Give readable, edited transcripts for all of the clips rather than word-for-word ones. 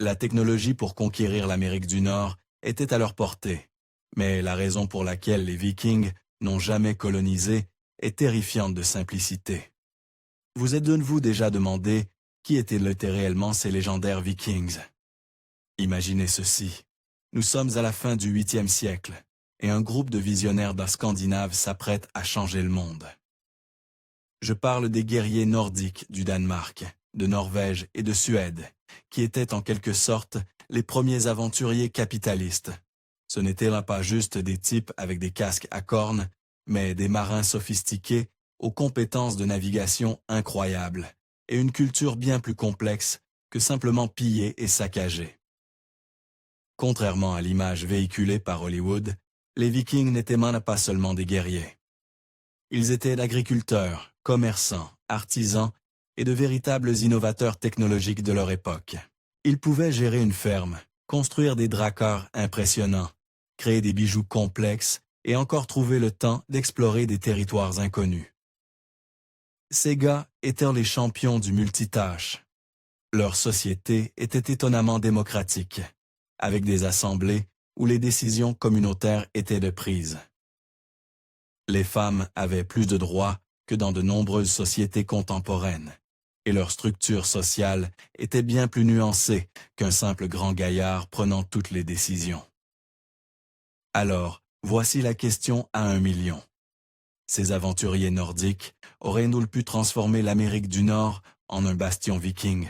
La technologie pour conquérir l'Amérique du Nord était à leur portée, mais la raison pour laquelle les Vikings n'ont jamais colonisé est terrifiante de simplicité. Vous êtes-vous déjà demandé qui étaient réellement ces légendaires Vikings? Imaginez ceci. Nous sommes à la fin du 8e siècle, et un groupe de visionnaires scandinaves s'apprête à changer le monde. Je parle des guerriers nordiques du Danemark, de Norvège et de Suède, qui étaient en quelque sorte les premiers aventuriers capitalistes. Ce n'étaient là pas juste des types avec des casques à cornes, mais des marins sophistiqués aux compétences de navigation incroyables et une culture bien plus complexe que simplement piller et saccager. Contrairement à l'image véhiculée par Hollywood, les Vikings n'étaient même pas seulement des guerriers. Ils étaient agriculteurs, commerçants, artisans et de véritables innovateurs technologiques de leur époque. Ils pouvaient gérer une ferme, construire des dracars impressionnants, créer des bijoux complexes et encore trouver le temps d'explorer des territoires inconnus. Ces gars étaient les champions du multitâche. Leur société était étonnamment démocratique, avec des assemblées où les décisions communautaires étaient de prise. Les femmes avaient plus de droits que dans de nombreuses sociétés contemporaines, et leur structure sociale était bien plus nuancée qu'un simple grand gaillard prenant toutes les décisions. Alors, voici la question à 1 million. Ces aventuriers nordiques auraient-ils pu transformer l'Amérique du Nord en un bastion viking?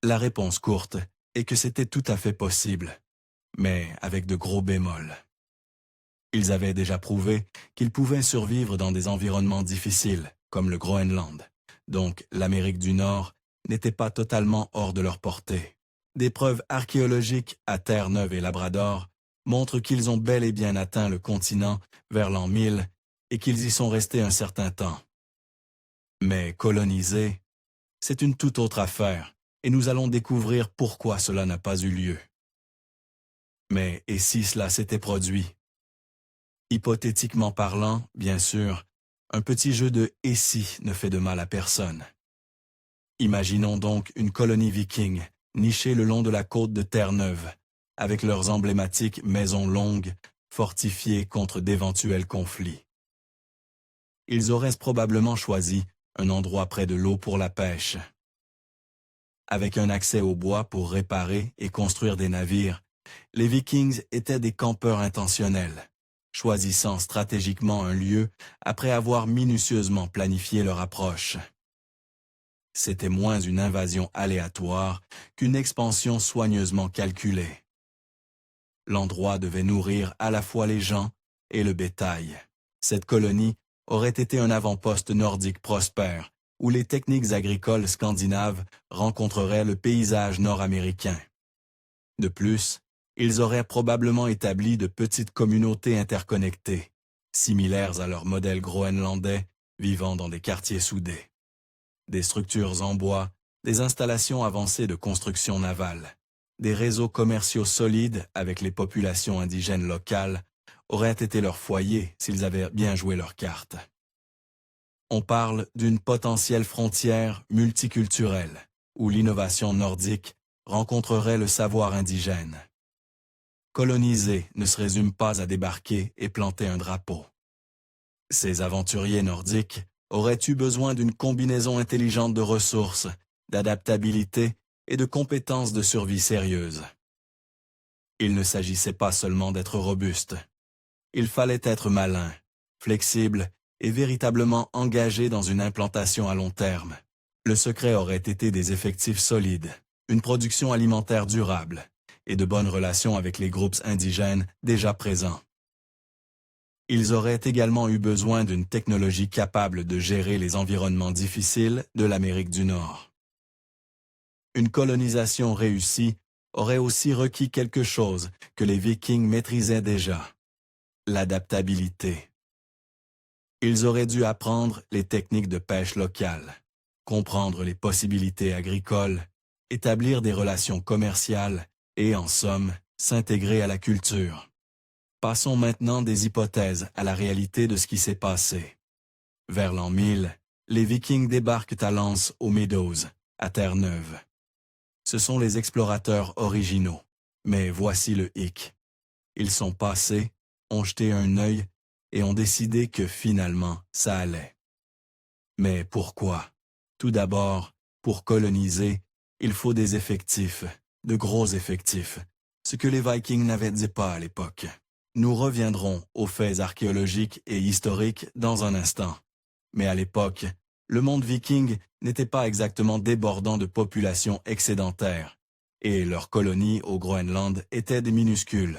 La réponse courte est que c'était tout à fait possible, mais avec de gros bémols. Ils avaient déjà prouvé qu'ils pouvaient survivre dans des environnements difficiles, comme le Groenland, donc l'Amérique du Nord n'était pas totalement hors de leur portée. Des preuves archéologiques à Terre-Neuve et Labrador montrent qu'ils ont bel et bien atteint le continent vers l'an 1000 et qu'ils y sont restés un certain temps. Mais coloniser, c'est une toute autre affaire, et nous allons découvrir pourquoi cela n'a pas eu lieu. Mais et si cela s'était produit? Hypothétiquement parlant, bien sûr, un petit jeu de « et si » ne fait de mal à personne. Imaginons donc une colonie viking nichée le long de la côte de Terre-Neuve, avec leurs emblématiques maisons longues, fortifiées contre d'éventuels conflits. Ils auraient probablement choisi un endroit près de l'eau pour la pêche. Avec un accès au bois pour réparer et construire des navires, les Vikings étaient des campeurs intentionnels, choisissant stratégiquement un lieu après avoir minutieusement planifié leur approche. C'était moins une invasion aléatoire qu'une expansion soigneusement calculée. L'endroit devait nourrir à la fois les gens et le bétail. Cette colonie aurait été un avant-poste nordique prospère, où les techniques agricoles scandinaves rencontreraient le paysage nord-américain. De plus, ils auraient probablement établi de petites communautés interconnectées, similaires à leur modèle groenlandais, vivant dans des quartiers soudés. Des structures en bois, des installations avancées de construction navale, des réseaux commerciaux solides avec les populations indigènes locales auraient été leur foyer s'ils avaient bien joué leurs cartes. On parle d'une potentielle frontière multiculturelle, où l'innovation nordique rencontrerait le savoir indigène. Coloniser ne se résume pas à débarquer et planter un drapeau. Ces aventuriers nordiques auraient eu besoin d'une combinaison intelligente de ressources, d'adaptabilité et de compétences de survie sérieuses. Il ne s'agissait pas seulement d'être robuste. Il fallait être malin, flexible et véritablement engagé dans une implantation à long terme. Le secret aurait été des effectifs solides, une production alimentaire durable et de bonnes relations avec les groupes indigènes déjà présents. Ils auraient également eu besoin d'une technologie capable de gérer les environnements difficiles de l'Amérique du Nord. Une colonisation réussie aurait aussi requis quelque chose que les Vikings maîtrisaient déjà: l'adaptabilité. Ils auraient dû apprendre les techniques de pêche locale, comprendre les possibilités agricoles, établir des relations commerciales et, en somme, s'intégrer à la culture. Passons maintenant des hypothèses à la réalité de ce qui s'est passé. Vers l'an 1000, les Vikings débarquent à l'Anse aux Meadows, à Terre-Neuve. Ce sont les explorateurs originaux. Mais voici le hic. Ils sont passés, ont jeté un œil et ont décidé que finalement, ça allait. Mais pourquoi? Tout d'abord, pour coloniser, il faut des effectifs, de gros effectifs, ce que les Vikings n'avaient pas à l'époque. Nous reviendrons aux faits archéologiques et historiques dans un instant. Mais à l'époque, le monde viking n'était pas exactement débordant de populations excédentaires, et leurs colonies au Groenland étaient des minuscules.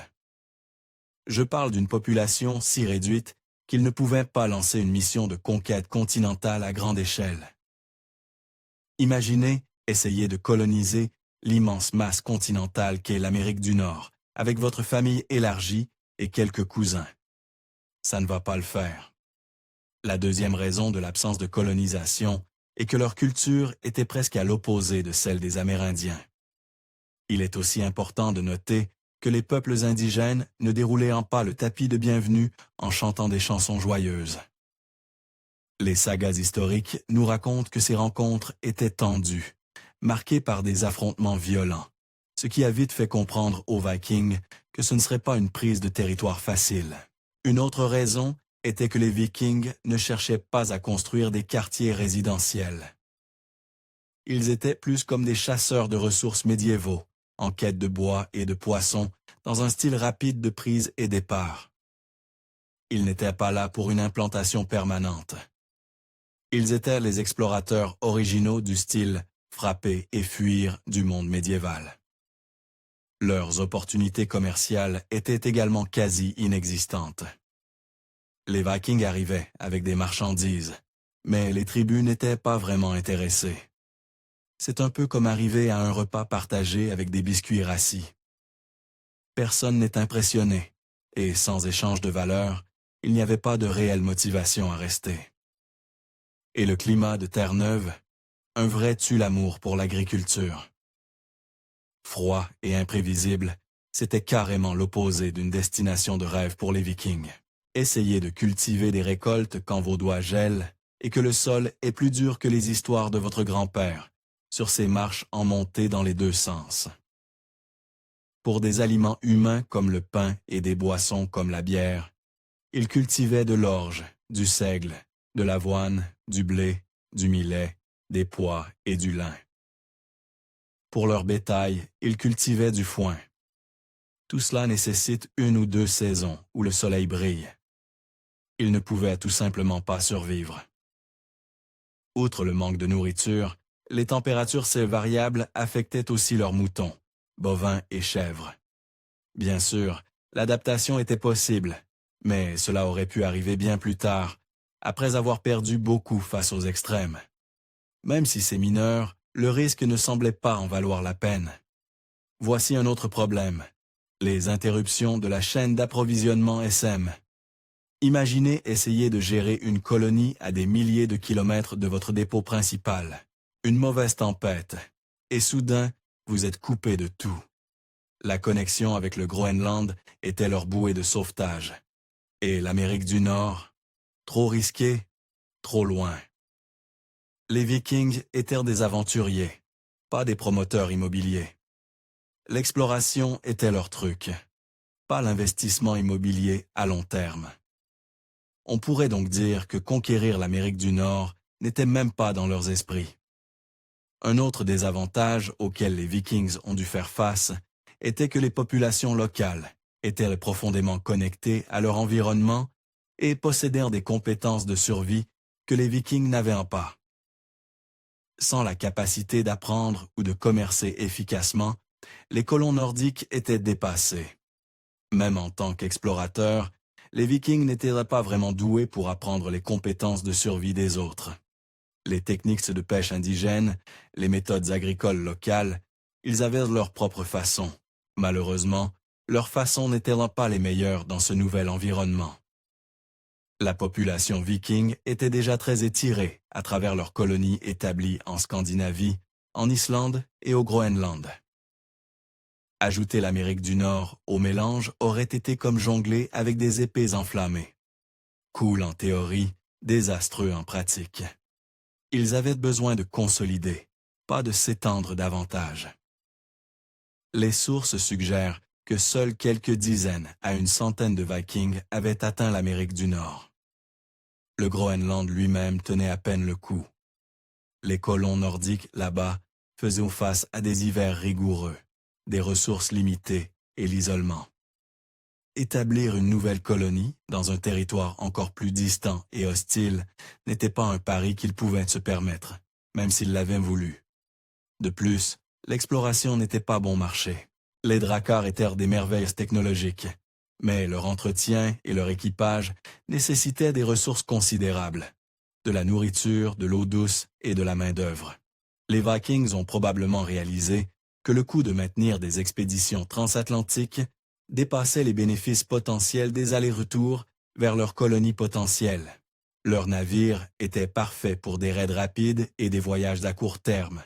Je parle d'une population si réduite qu'ils ne pouvaient pas lancer une mission de conquête continentale à grande échelle. Imaginez essayer de coloniser l'immense masse continentale qu'est l'Amérique du Nord, avec votre famille élargie et quelques cousins. Ça ne va pas le faire. La deuxième raison de l'absence de colonisation est que leur culture était presque à l'opposé de celle des Amérindiens. Il est aussi important de noter que les peuples indigènes ne déroulaient pas le tapis de bienvenue en chantant des chansons joyeuses. Les sagas historiques nous racontent que ces rencontres étaient tendues, marquées par des affrontements violents, ce qui a vite fait comprendre aux Vikings que ce ne serait pas une prise de territoire facile. Une autre raison était que les Vikings ne cherchaient pas à construire des quartiers résidentiels. Ils étaient plus comme des chasseurs de ressources médiévaux, en quête de bois et de poissons, dans un style rapide de prise et départ. Ils n'étaient pas là pour une implantation permanente. Ils étaient les explorateurs originaux du style frapper et fuir du monde médiéval. Leurs opportunités commerciales étaient également quasi inexistantes. Les Vikings arrivaient avec des marchandises, mais les tribus n'étaient pas vraiment intéressées. C'est un peu comme arriver à un repas partagé avec des biscuits rassis. Personne n'est impressionné, et sans échange de valeur, il n'y avait pas de réelle motivation à rester. Et le climat de Terre-Neuve, un vrai tue-l'amour pour l'agriculture. Froid et imprévisible, c'était carrément l'opposé d'une destination de rêve pour les Vikings. Essayez de cultiver des récoltes quand vos doigts gèlent et que le sol est plus dur que les histoires de votre grand-père, sur ses marches en montée dans les deux sens. Pour des aliments humains comme le pain et des boissons comme la bière, ils cultivaient de l'orge, du seigle, de l'avoine, du blé, du millet, des pois et du lin. Pour leur bétail, ils cultivaient du foin. Tout cela nécessite une ou deux saisons où le soleil brille. Ils ne pouvaient tout simplement pas survivre. Outre le manque de nourriture, les températures si variables affectaient aussi leurs moutons, bovins et chèvres. Bien sûr, l'adaptation était possible, mais cela aurait pu arriver bien plus tard, après avoir perdu beaucoup face aux extrêmes. Même si c'est mineur, le risque ne semblait pas en valoir la peine. Voici un autre problème, les interruptions de la chaîne d'approvisionnement SM. Imaginez essayer de gérer une colonie à des milliers de kilomètres de votre dépôt principal. Une mauvaise tempête, et soudain, vous êtes coupé de tout. La connexion avec le Groenland était leur bouée de sauvetage. Et l'Amérique du Nord, trop risqué, trop loin. Les Vikings étaient des aventuriers, pas des promoteurs immobiliers. L'exploration était leur truc, pas l'investissement immobilier à long terme. On pourrait donc dire que conquérir l'Amérique du Nord n'était même pas dans leurs esprits. Un autre désavantage auquel les Vikings ont dû faire face était que les populations locales étaient profondément connectées à leur environnement et possédèrent des compétences de survie que les Vikings n'avaient pas. Sans la capacité d'apprendre ou de commercer efficacement, les colons nordiques étaient dépassés. Même en tant qu'explorateurs, les Vikings n'étaient pas vraiment doués pour apprendre les compétences de survie des autres. Les techniques de pêche indigènes, les méthodes agricoles locales, ils avaient leur propre façon. Malheureusement, leurs façons n'étaient pas les meilleures dans ce nouvel environnement. La population viking était déjà très étirée à travers leurs colonies établies en Scandinavie, en Islande et au Groenland. Ajouter l'Amérique du Nord au mélange aurait été comme jongler avec des épées enflammées. Cool en théorie, désastreux en pratique. Ils avaient besoin de consolider, pas de s'étendre davantage. Les sources suggèrent que seuls quelques dizaines à une centaine de Vikings avaient atteint l'Amérique du Nord. Le Groenland lui-même tenait à peine le coup. Les colons nordiques là-bas faisaient face à des hivers rigoureux, des ressources limitées et l'isolement. Établir une nouvelle colonie dans un territoire encore plus distant et hostile n'était pas un pari qu'ils pouvaient se permettre, même s'ils l'avaient voulu. De plus, l'exploration n'était pas bon marché. Les Drakkar étaient des merveilles technologiques, mais leur entretien et leur équipage nécessitaient des ressources considérables, de la nourriture, de l'eau douce et de la main-d'œuvre. Les Vikings ont probablement réalisé que le coût de maintenir des expéditions transatlantiques dépassait les bénéfices potentiels des allers-retours vers leur colonie potentielle. Leurs navires étaient parfaits pour des raids rapides et des voyages à court terme,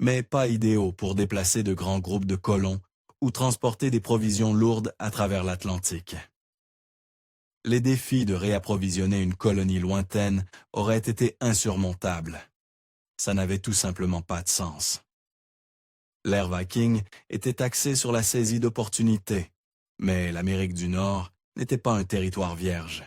mais pas idéaux pour déplacer de grands groupes de colons ou transporter des provisions lourdes à travers l'Atlantique. Les défis de réapprovisionner une colonie lointaine auraient été insurmontables. Ça n'avait tout simplement pas de sens. L'ère Viking était axée sur la saisie d'opportunités, mais l'Amérique du Nord n'était pas un territoire vierge.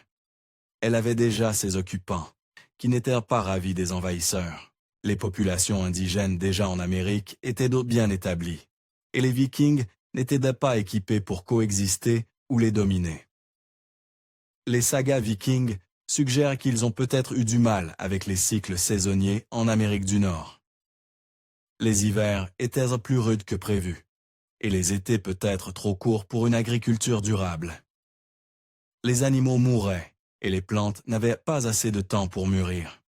Elle avait déjà ses occupants, qui n'étaient pas ravis des envahisseurs. Les populations indigènes déjà en Amérique étaient bien établies, et les Vikings n'étaient pas équipés pour coexister ou les dominer. Les sagas vikings suggèrent qu'ils ont peut-être eu du mal avec les cycles saisonniers en Amérique du Nord. Les hivers étaient plus rudes que prévu, et les étés peut-être trop courts pour une agriculture durable. Les animaux mouraient, et les plantes n'avaient pas assez de temps pour mûrir.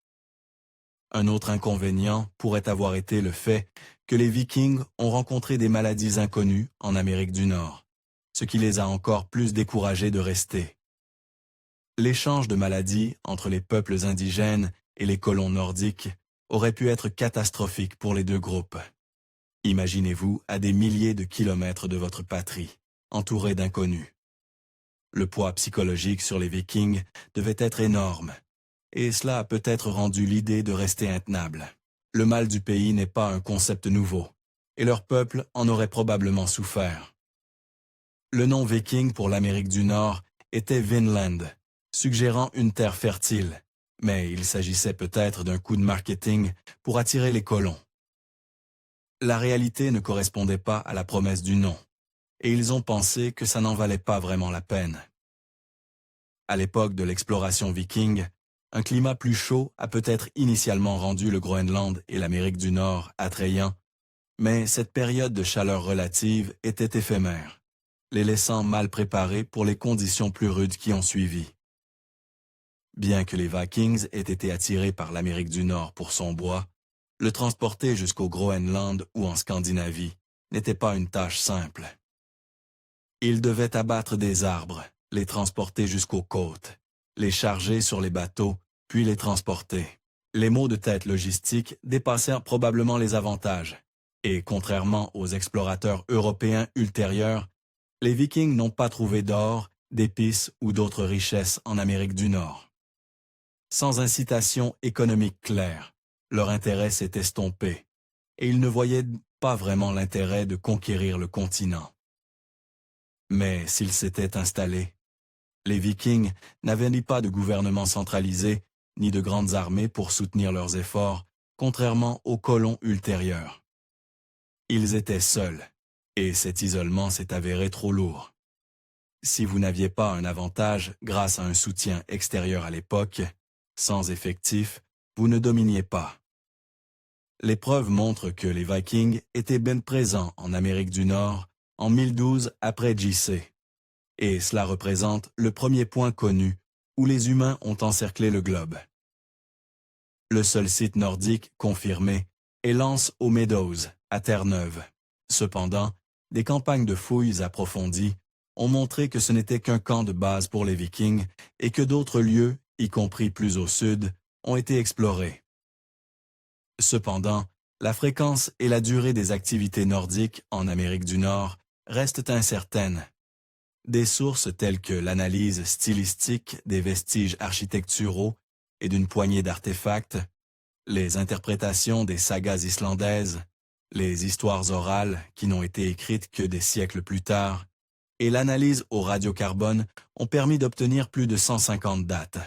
Un autre inconvénient pourrait avoir été le fait que les Vikings ont rencontré des maladies inconnues en Amérique du Nord, ce qui les a encore plus découragés de rester. L'échange de maladies entre les peuples indigènes et les colons nordiques aurait pu être catastrophique pour les deux groupes. Imaginez-vous à des milliers de kilomètres de votre patrie, entourés d'inconnus. Le poids psychologique sur les Vikings devait être énorme, et cela a peut-être rendu l'idée de rester intenable. Le mal du pays n'est pas un concept nouveau, et leur peuple en aurait probablement souffert. Le nom viking pour l'Amérique du Nord était Vinland, suggérant une terre fertile, mais il s'agissait peut-être d'un coup de marketing pour attirer les colons. La réalité ne correspondait pas à la promesse du nom, et ils ont pensé que ça n'en valait pas vraiment la peine. À l'époque de l'exploration viking, un climat plus chaud a peut-être initialement rendu le Groenland et l'Amérique du Nord attrayants, mais cette période de chaleur relative était éphémère, les laissant mal préparés pour les conditions plus rudes qui ont suivi. Bien que les Vikings aient été attirés par l'Amérique du Nord pour son bois, le transporter jusqu'au Groenland ou en Scandinavie n'était pas une tâche simple. Ils devaient abattre des arbres, les transporter jusqu'aux côtes, les charger sur les bateaux, puis les transporter. Les maux de tête logistiques dépassèrent probablement les avantages, et contrairement aux explorateurs européens ultérieurs, les Vikings n'ont pas trouvé d'or, d'épices ou d'autres richesses en Amérique du Nord. Sans incitation économique claire, leur intérêt s'est estompé, et ils ne voyaient pas vraiment l'intérêt de conquérir le continent. Mais s'ils s'étaient installés, les Vikings n'avaient ni pas de gouvernement centralisé, ni de grandes armées pour soutenir leurs efforts, contrairement aux colons ultérieurs. Ils étaient seuls, et cet isolement s'est avéré trop lourd. Si vous n'aviez pas un avantage grâce à un soutien extérieur à l'époque, sans effectifs, vous ne dominiez pas. Les preuves montrent que les Vikings étaient bien présents en Amérique du Nord en 1012 après JC. Et cela représente le premier point connu où les humains ont encerclé le globe. Le seul site nordique confirmé est Lance aux Meadows, à Terre-Neuve. Cependant, des campagnes de fouilles approfondies ont montré que ce n'était qu'un camp de base pour les Vikings et que d'autres lieux, y compris plus au sud, ont été explorés. Cependant, la fréquence et la durée des activités nordiques en Amérique du Nord restent incertaines. Des sources telles que l'analyse stylistique des vestiges architecturaux et d'une poignée d'artefacts, les interprétations des sagas islandaises, les histoires orales, qui n'ont été écrites que des siècles plus tard, et l'analyse au radiocarbone ont permis d'obtenir plus de 150 dates.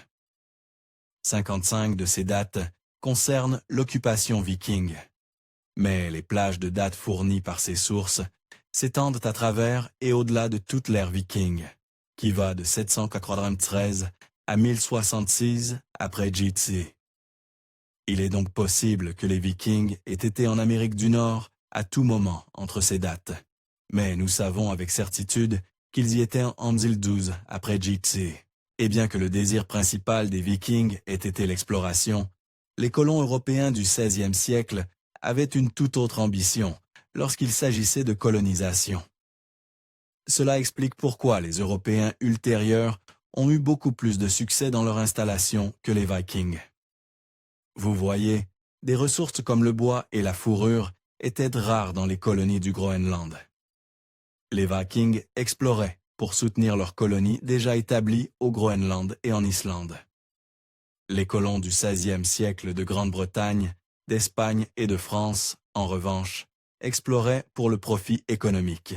55 de ces dates concernent l'occupation viking. Mais les plages de dates fournies par ces sources s'étendent à travers et au-delà de toute l'ère viking, qui va de 793 à 1066 après JC. Il est donc possible que les Vikings aient été en Amérique du Nord à tout moment entre ces dates, mais nous savons avec certitude qu'ils y étaient en 1012 après JC. Et bien que le désir principal des Vikings ait été l'exploration, les colons européens du XVIe siècle avaient une toute autre ambition lorsqu'il s'agissait de colonisation. Cela explique pourquoi les Européens ultérieurs ont eu beaucoup plus de succès dans leur installation que les Vikings. Vous voyez, des ressources comme le bois et la fourrure étaient rares dans les colonies du Groenland. Les Vikings exploraient pour soutenir leurs colonies déjà établies au Groenland et en Islande. Les colons du XVIe siècle de Grande-Bretagne, d'Espagne et de France, en revanche, exploraient pour le profit économique.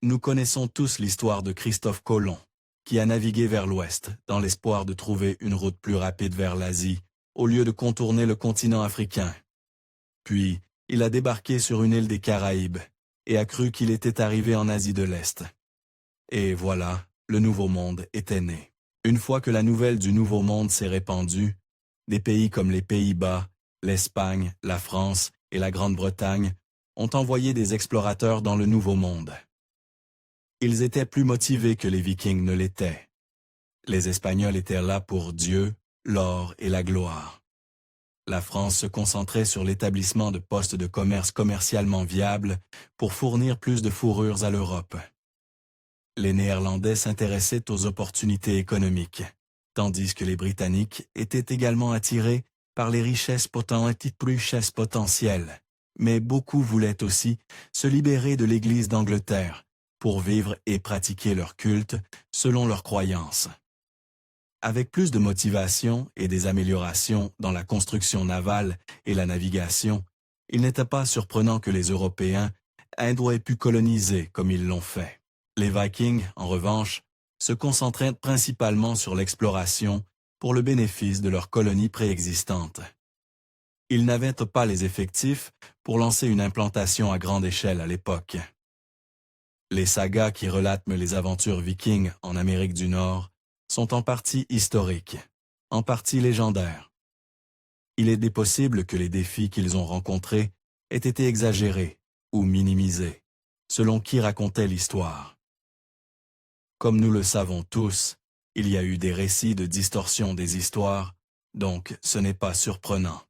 Nous connaissons tous l'histoire de Christophe Colomb, qui a navigué vers l'ouest dans l'espoir de trouver une route plus rapide vers l'Asie, au lieu de contourner le continent africain. Puis, il a débarqué sur une île des Caraïbes et a cru qu'il était arrivé en Asie de l'Est. Et voilà, le Nouveau Monde était né. Une fois que la nouvelle du Nouveau Monde s'est répandue, des pays comme les Pays-Bas, l'Espagne, la France et la Grande-Bretagne ont envoyé des explorateurs dans le Nouveau Monde. Ils étaient plus motivés que les Vikings ne l'étaient. Les Espagnols étaient là pour Dieu, l'or et la gloire. La France se concentrait sur l'établissement de postes de commerce commercialement viables pour fournir plus de fourrures à l'Europe. Les Néerlandais s'intéressaient aux opportunités économiques, tandis que les Britanniques étaient également attirés par les richesses potentielles, mais beaucoup voulaient aussi se libérer de l'Église d'Angleterre pour vivre et pratiquer leur culte selon leurs croyances. Avec plus de motivation et des améliorations dans la construction navale et la navigation, il n'était pas surprenant que les Européens aient pu coloniser comme ils l'ont fait. Les Vikings, en revanche, se concentraient principalement sur l'exploration pour le bénéfice de leurs colonies préexistantes. Ils n'avaient pas les effectifs pour lancer une implantation à grande échelle à l'époque. Les sagas qui relatent les aventures vikings en Amérique du Nord sont en partie historiques, en partie légendaires. Il est possible que les défis qu'ils ont rencontrés aient été exagérés ou minimisés, selon qui racontait l'histoire. Comme nous le savons tous, il y a eu des récits de distorsion des histoires, donc ce n'est pas surprenant.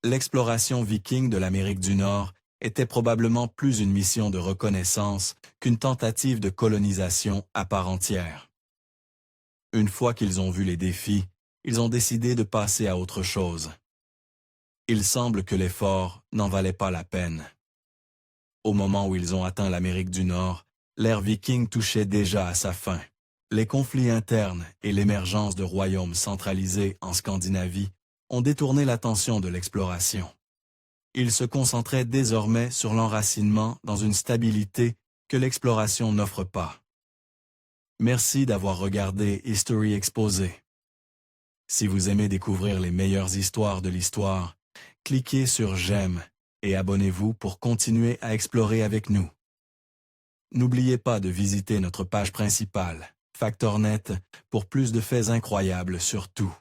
L'exploration viking de l'Amérique du Nord était probablement plus une mission de reconnaissance qu'une tentative de colonisation à part entière. Une fois qu'ils ont vu les défis, ils ont décidé de passer à autre chose. Il semble que l'effort n'en valait pas la peine. Au moment où ils ont atteint l'Amérique du Nord, l'ère viking touchait déjà à sa fin. Les conflits internes et l'émergence de royaumes centralisés en Scandinavie ont détourné l'attention de l'exploration. Ils se concentraient désormais sur l'enracinement dans une stabilité que l'exploration n'offre pas. Merci d'avoir regardé History Exposé. Si vous aimez découvrir les meilleures histoires de l'histoire, cliquez sur j'aime et abonnez-vous pour continuer à explorer avec nous. N'oubliez pas de visiter notre page principale, Factornet, pour plus de faits incroyables sur tout.